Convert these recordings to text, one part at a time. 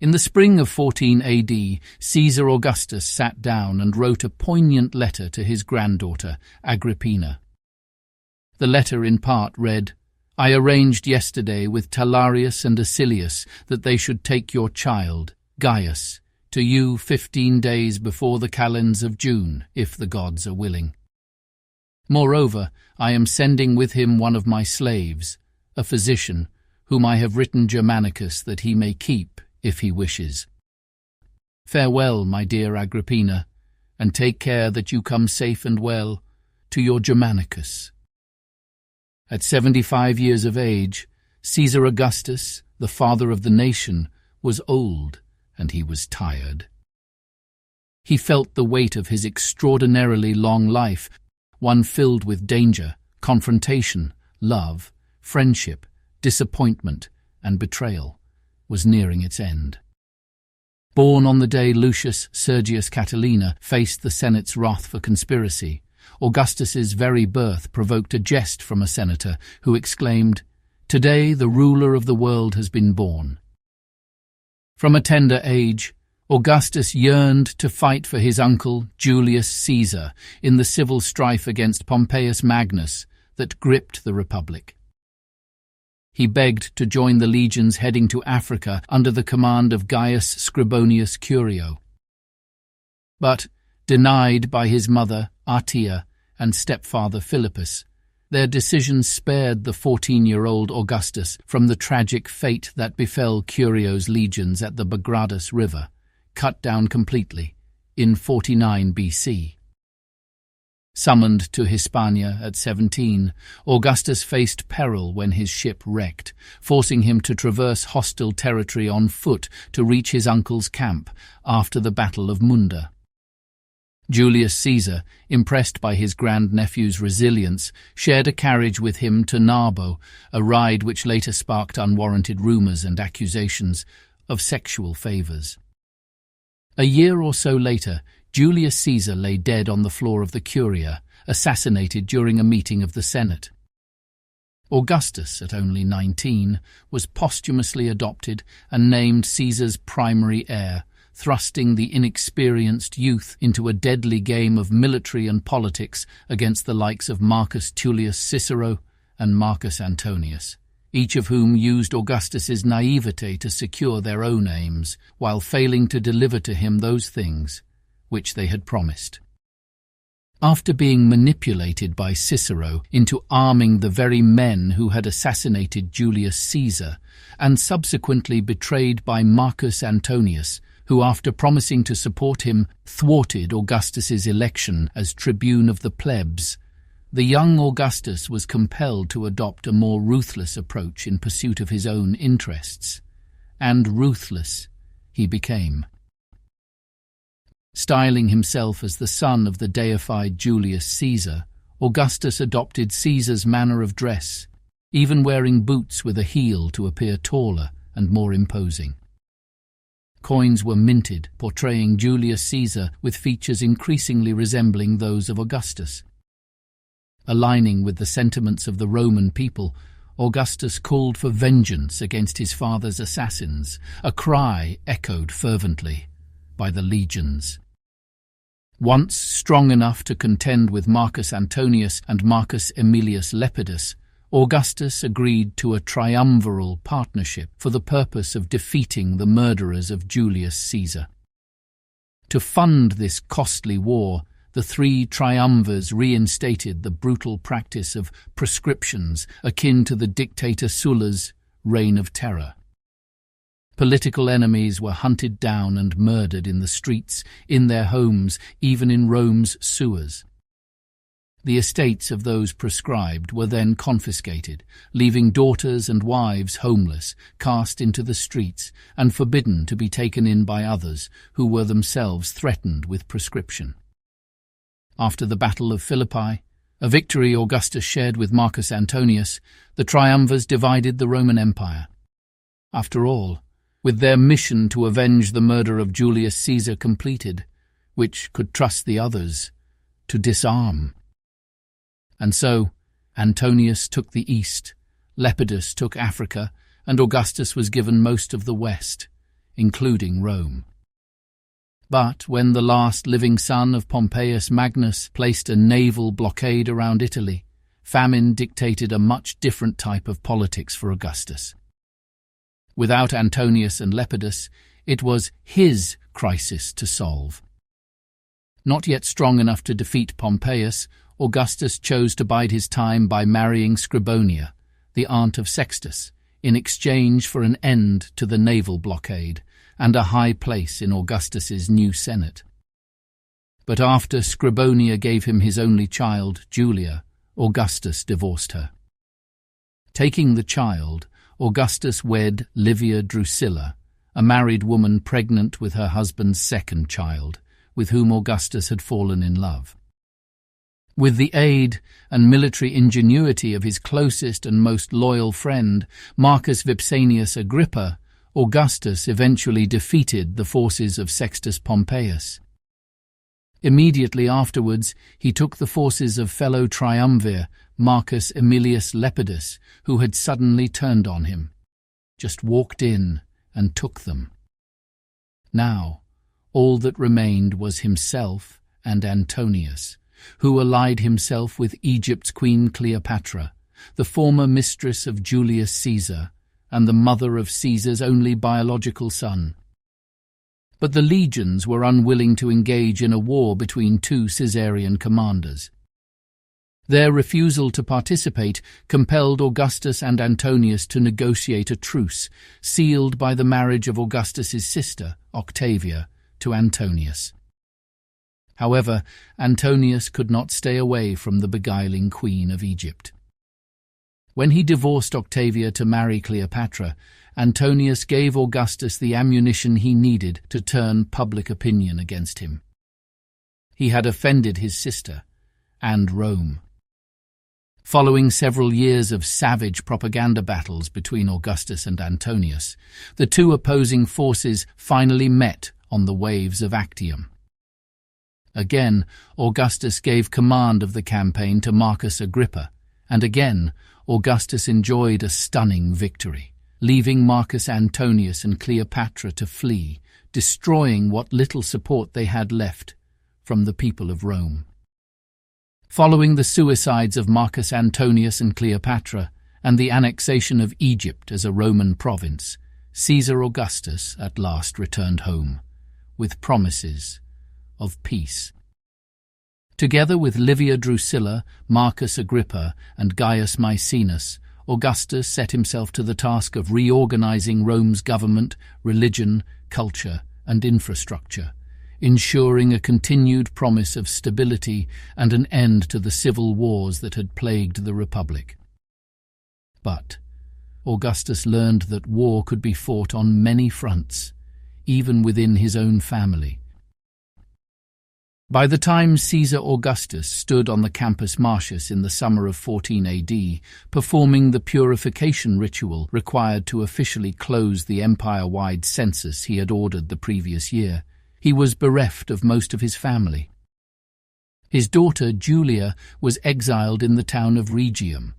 In the spring of 14 AD, Caesar Augustus sat down and wrote a poignant letter to his granddaughter, Agrippina. The letter in part read, "I arranged yesterday with Talarius and Acilius that they should take your child, Gaius, to you 15 days before the calends of June, if the gods are willing. Moreover, I am sending with him one of my slaves, a physician, whom I have written Germanicus that he may keep, if he wishes. Farewell, my dear Agrippina, and take care that you come safe and well to your Germanicus." At 75 years of age, Caesar Augustus, the father of the nation, was old, and he was tired. He felt the weight of his extraordinarily long life, one filled with danger, confrontation, love, friendship, disappointment, and betrayal, was nearing its end. Born on the day Lucius Sergius Catilina faced the Senate's wrath for conspiracy, Augustus's very birth provoked a jest from a senator who exclaimed, "Today the ruler of the world has been born." From a tender age, Augustus yearned to fight for his uncle Julius Caesar in the civil strife against Pompeius Magnus that gripped the Republic. He begged to join the legions heading to Africa under the command of Gaius Scribonius Curio. But, denied by his mother, Artia, and stepfather Philippus, their decisions spared the 14-year-old Augustus from the tragic fate that befell Curio's legions at the Bagradus River, cut down completely, in 49 BC. Summoned to Hispania at 17, Augustus faced peril when his ship wrecked, forcing him to traverse hostile territory on foot to reach his uncle's camp after the Battle of Munda. Julius Caesar, impressed by his grandnephew's resilience, shared a carriage with him to Narbo, a ride which later sparked unwarranted rumors and accusations of sexual favors. A year or so later, Julius Caesar lay dead on the floor of the Curia, assassinated during a meeting of the Senate. Augustus, at only 19, was posthumously adopted and named Caesar's primary heir, thrusting the inexperienced youth into a deadly game of military and politics against the likes of Marcus Tullius Cicero and Marcus Antonius, each of whom used Augustus's naivete to secure their own aims, while failing to deliver to him those things which they had promised. After being manipulated by Cicero into arming the very men who had assassinated Julius Caesar, and subsequently betrayed by Marcus Antonius, who, after promising to support him, thwarted Augustus's election as tribune of the plebs, the young Augustus was compelled to adopt a more ruthless approach in pursuit of his own interests. And ruthless he became. Styling himself as the son of the deified Julius Caesar, Augustus adopted Caesar's manner of dress, even wearing boots with a heel to appear taller and more imposing. Coins were minted, portraying Julius Caesar with features increasingly resembling those of Augustus. Aligning with the sentiments of the Roman people, Augustus called for vengeance against his father's assassins, a cry echoed fervently by the legions. Once strong enough to contend with Marcus Antonius and Marcus Aemilius Lepidus, Augustus agreed to a triumviral partnership for the purpose of defeating the murderers of Julius Caesar. To fund this costly war, the three triumvirs reinstated the brutal practice of proscriptions akin to the dictator Sulla's reign of terror. Political enemies were hunted down and murdered in the streets, in their homes, even in Rome's sewers. The estates of those proscribed were then confiscated, leaving daughters and wives homeless, cast into the streets, and forbidden to be taken in by others who were themselves threatened with proscription. After the Battle of Philippi, a victory Augustus shared with Marcus Antonius, the triumvirs divided the Roman Empire. After all, with their mission to avenge the murder of Julius Caesar completed, which could trust the others to disarm? And so, Antonius took the east, Lepidus took Africa, and Augustus was given most of the west, including Rome. But when the last living son of Pompeius Magnus placed a naval blockade around Italy, famine dictated a much different type of politics for Augustus. Without Antonius and Lepidus, it was his crisis to solve. Not yet strong enough to defeat Pompeius, Augustus chose to bide his time by marrying Scribonia, the aunt of Sextus, in exchange for an end to the naval blockade and a high place in Augustus's new Senate. But after Scribonia gave him his only child, Julia, Augustus divorced her. Taking the child, Augustus wed Livia Drusilla, a married woman pregnant with her husband's second child, with whom Augustus had fallen in love. With the aid and military ingenuity of his closest and most loyal friend, Marcus Vipsanius Agrippa, Augustus eventually defeated the forces of Sextus Pompeius. Immediately afterwards, he took the forces of fellow triumvir Marcus Aemilius Lepidus, who had suddenly turned on him, just walked in and took them. Now, all that remained was himself and Antonius, who allied himself with Egypt's Queen Cleopatra, the former mistress of Julius Caesar and the mother of Caesar's only biological son. But the legions were unwilling to engage in a war between two Caesarian commanders. Their refusal to participate compelled Augustus and Antonius to negotiate a truce, sealed by the marriage of Augustus's sister, Octavia, to Antonius. However, Antonius could not stay away from the beguiling queen of Egypt. When he divorced Octavia to marry Cleopatra, Antonius gave Augustus the ammunition he needed to turn public opinion against him. He had offended his sister and Rome. Following several years of savage propaganda battles between Augustus and Antonius, the two opposing forces finally met on the waves of Actium. Again, Augustus gave command of the campaign to Marcus Agrippa, and again, Augustus enjoyed a stunning victory, leaving Marcus Antonius and Cleopatra to flee, destroying what little support they had left from the people of Rome. Following the suicides of Marcus Antonius and Cleopatra and the annexation of Egypt as a Roman province, Caesar Augustus at last returned home, with promises of peace. Together with Livia Drusilla, Marcus Agrippa, and Gaius Maecenas, Augustus set himself to the task of reorganizing Rome's government, religion, culture, and infrastructure, ensuring a continued promise of stability and an end to the civil wars that had plagued the Republic. But Augustus learned that war could be fought on many fronts, even within his own family. By the time Caesar Augustus stood on the Campus Martius in the summer of 14 AD, performing the purification ritual required to officially close the empire-wide census he had ordered the previous year, he was bereft of most of his family. His daughter Julia was exiled in the town of Rhegium.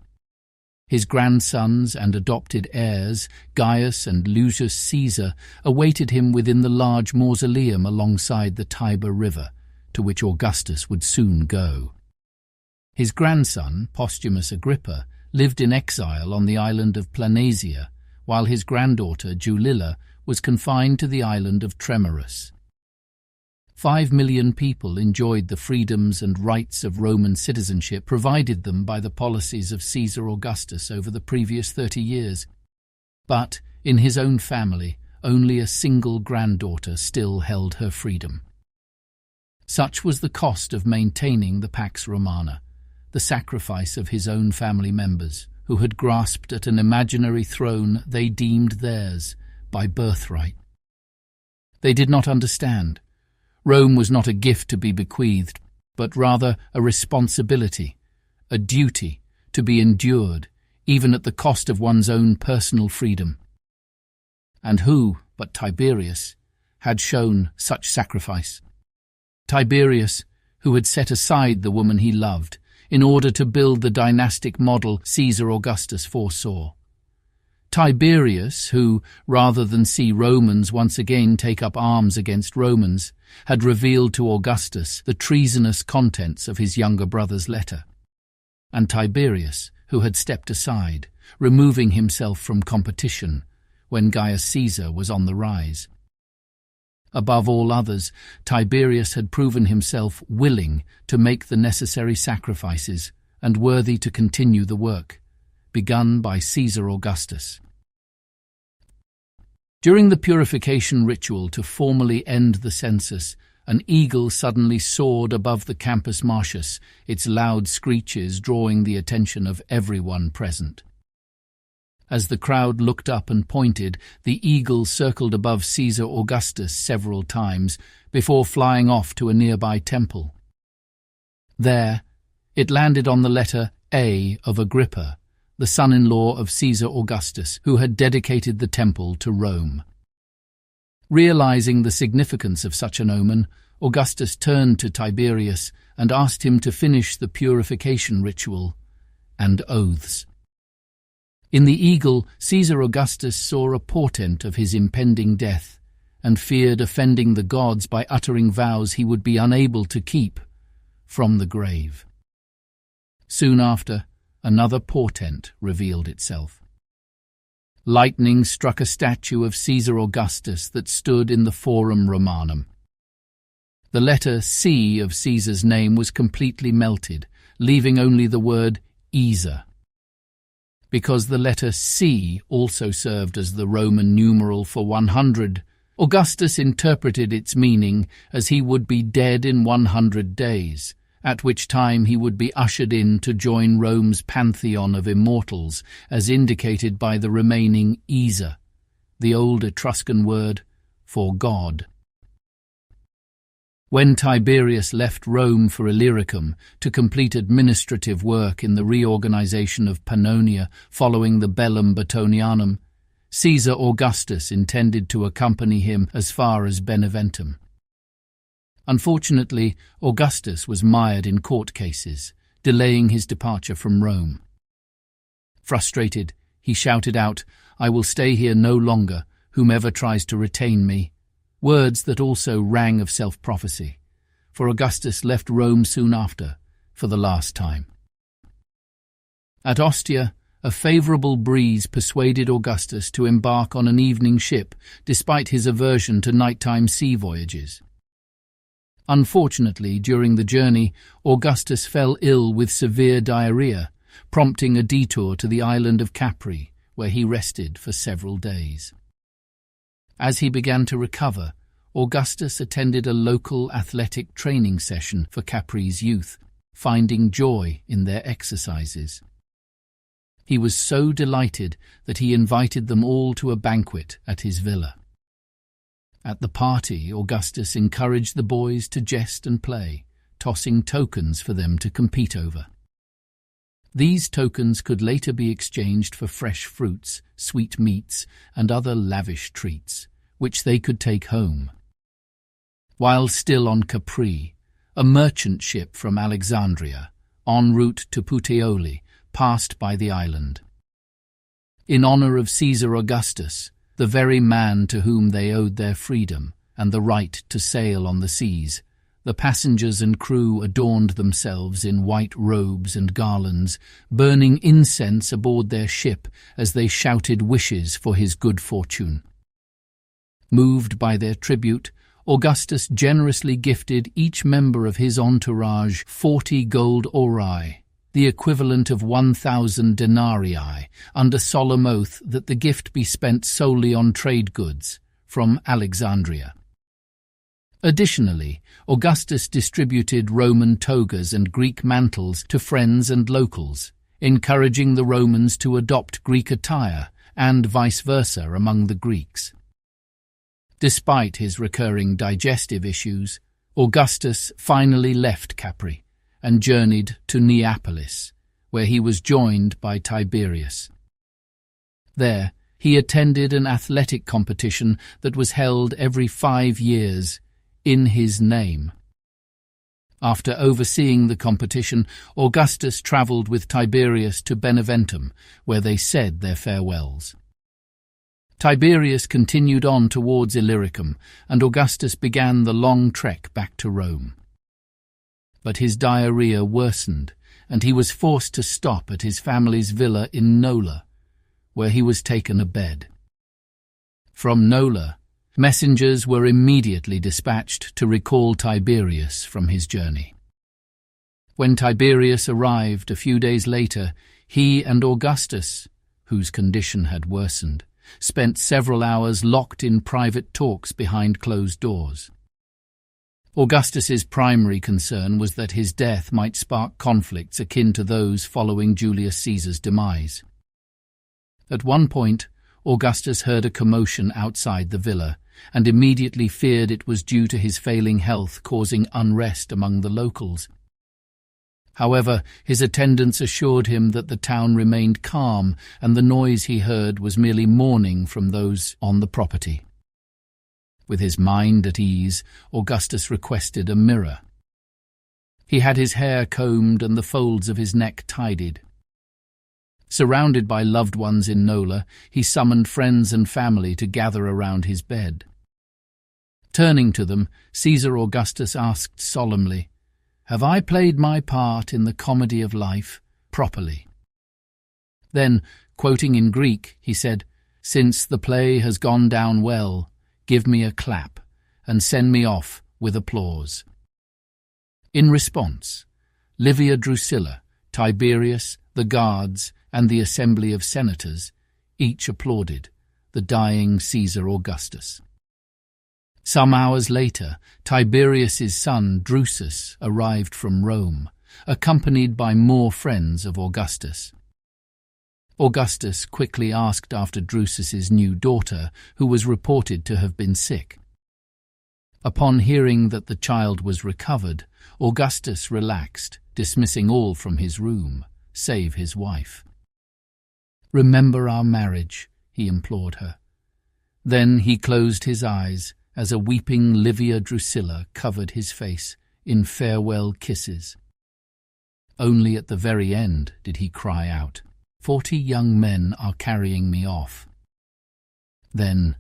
His grandsons and adopted heirs, Gaius and Lucius Caesar, awaited him within the large mausoleum alongside the Tiber River, to which Augustus would soon go. His grandson, Postumus Agrippa, lived in exile on the island of Planasia, while his granddaughter Julilla was confined to the island of Tremorus. 5 million people enjoyed the freedoms and rights of Roman citizenship provided them by the policies of Caesar Augustus over the previous 30 years. But, in his own family, only a single granddaughter still held her freedom. Such was the cost of maintaining the Pax Romana, the sacrifice of his own family members, who had grasped at an imaginary throne they deemed theirs by birthright. They did not understand. Rome was not a gift to be bequeathed, but rather a responsibility, a duty to be endured, even at the cost of one's own personal freedom. And who, but Tiberius, had shown such sacrifice? Tiberius, who had set aside the woman he loved in order to build the dynastic model Caesar Augustus foresaw. Tiberius, who, rather than see Romans once again take up arms against Romans, had revealed to Augustus the treasonous contents of his younger brother's letter. And Tiberius, who had stepped aside, removing himself from competition when Gaius Caesar was on the rise. Above all others, Tiberius had proven himself willing to make the necessary sacrifices and worthy to continue the work begun by Caesar Augustus. During the purification ritual to formally end the census, an eagle suddenly soared above the Campus Martius, its loud screeches drawing the attention of everyone present. As the crowd looked up and pointed, the eagle circled above Caesar Augustus several times before flying off to a nearby temple. There, it landed on the letter A of Agrippa, the son-in-law of Caesar Augustus, who had dedicated the temple to Rome. Realizing the significance of such an omen, Augustus turned to Tiberius and asked him to finish the purification ritual and oaths. In the eagle, Caesar Augustus saw a portent of his impending death and feared offending the gods by uttering vows he would be unable to keep from the grave. Soon after, another portent revealed itself. Lightning struck a statue of Caesar Augustus that stood in the Forum Romanum. The letter C of Caesar's name was completely melted, leaving only the word Caesar. Because the letter C also served as the Roman numeral for 100, Augustus interpreted its meaning as he would be dead in 100 days, at which time he would be ushered in to join Rome's pantheon of immortals, as indicated by the remaining Caesar, the old Etruscan word for God. When Tiberius left Rome for Illyricum to complete administrative work in the reorganization of Pannonia following the Bellum Battonianum, Caesar Augustus intended to accompany him as far as Beneventum. Unfortunately, Augustus was mired in court cases, delaying his departure from Rome. Frustrated, he shouted out, "I will stay here no longer, whomever tries to retain me," words that also rang of self-prophecy, for Augustus left Rome soon after, for the last time. At Ostia, a favourable breeze persuaded Augustus to embark on an evening ship, despite his aversion to nighttime sea voyages. Unfortunately, during the journey, Augustus fell ill with severe diarrhea, prompting a detour to the island of Capri, where he rested for several days. As he began to recover, Augustus attended a local athletic training session for Capri's youth, finding joy in their exercises. He was so delighted that he invited them all to a banquet at his villa. At the party, Augustus encouraged the boys to jest and play, tossing tokens for them to compete over. These tokens could later be exchanged for fresh fruits, sweet meats, and other lavish treats, which they could take home. While still on Capri, a merchant ship from Alexandria, en route to Puteoli, passed by the island. In honor of Caesar Augustus, the very man to whom they owed their freedom and the right to sail on the seas, the passengers and crew adorned themselves in white robes and garlands, burning incense aboard their ship as they shouted wishes for his good fortune. Moved by their tribute, Augustus generously gifted each member of his entourage 40 gold auri, the equivalent of 1,000 denarii, under solemn oath that the gift be spent solely on trade goods from Alexandria. Additionally, Augustus distributed Roman togas and Greek mantles to friends and locals, encouraging the Romans to adopt Greek attire and vice versa among the Greeks. Despite his recurring digestive issues, Augustus finally left Capri and journeyed to Neapolis, where he was joined by Tiberius. There, he attended an athletic competition that was held every 5 years in his name. After overseeing the competition, Augustus travelled with Tiberius to Beneventum, where they said their farewells. Tiberius continued on towards Illyricum, and Augustus began the long trek back to Rome. But his diarrhea worsened, and he was forced to stop at his family's villa in Nola, where he was taken a bed. From Nola, messengers were immediately dispatched to recall Tiberius from his journey. When Tiberius arrived a few days later, he and Augustus, whose condition had worsened, spent several hours locked in private talks behind closed doors. Augustus's primary concern was that his death might spark conflicts akin to those following Julius Caesar's demise. At one point, Augustus heard a commotion outside the villa, and immediately feared it was due to his failing health causing unrest among the locals. However, his attendants assured him that the town remained calm and the noise he heard was merely mourning from those on the property. With his mind at ease, Augustus requested a mirror. He had his hair combed and the folds of his neck tidied. Surrounded by loved ones in Nola, he summoned friends and family to gather around his bed. Turning to them, Caesar Augustus asked solemnly, "Have I played my part in the comedy of life properly?" Then, quoting in Greek, he said, "Since the play has gone down well, give me a clap, and send me off with applause." In response, Livia Drusilla, Tiberius, the guards, and the assembly of senators each applauded the dying Caesar Augustus. Some hours later, Tiberius's son Drusus arrived from Rome, accompanied by more friends of Augustus. Augustus quickly asked after Drusus's new daughter, who was reported to have been sick. Upon hearing that the child was recovered, Augustus relaxed, dismissing all from his room, save his wife. "Remember our marriage," he implored her. Then he closed his eyes as a weeping Livia Drusilla covered his face in farewell kisses. Only at the very end did he cry out, "40 young men are carrying me off." Then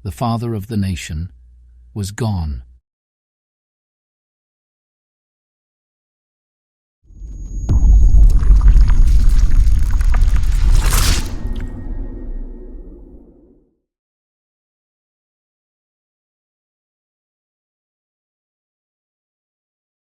the father of the nation was gone